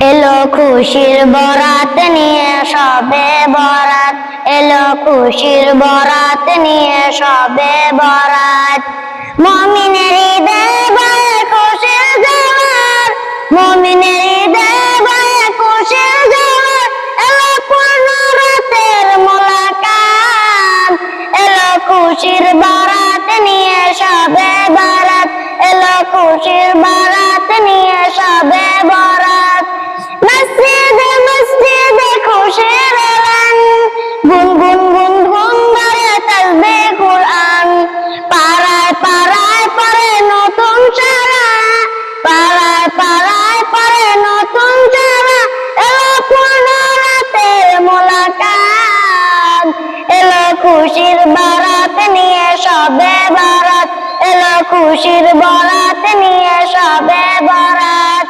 এলো খুশির বরাত নিয়ে সবে বরাত, এলো খুশির বরাত নিয়ে সবে বরাত। মুমিনের ঈদে বয়ে খুশির জোয়ার, মুমিনের ঈদে বয়ে খুশির জোয়ার। এলো পূর্ণ রাতের মোলাকাত, এলো খুশির বরাত নিয়ে সবে বরাত, এলো খুশির বরাত নিয়ে সবে বরাত। মসজিদে মসজিদে খুশির এলান, গুনগুন গুনগুন ধরে তাসবিহ কুরআন। পাড়ায় পাড়ায় পড়ে নতুন সারা, পাড়ায় পাড়ায় পড়ে নতুন সারা। এলো পূর্ণ রাতের মোলাকাত, এলো খুশির বরাত নিয়ে সবে বরাত, এলো খুশির বরাত নিয়ে সবে বরাত।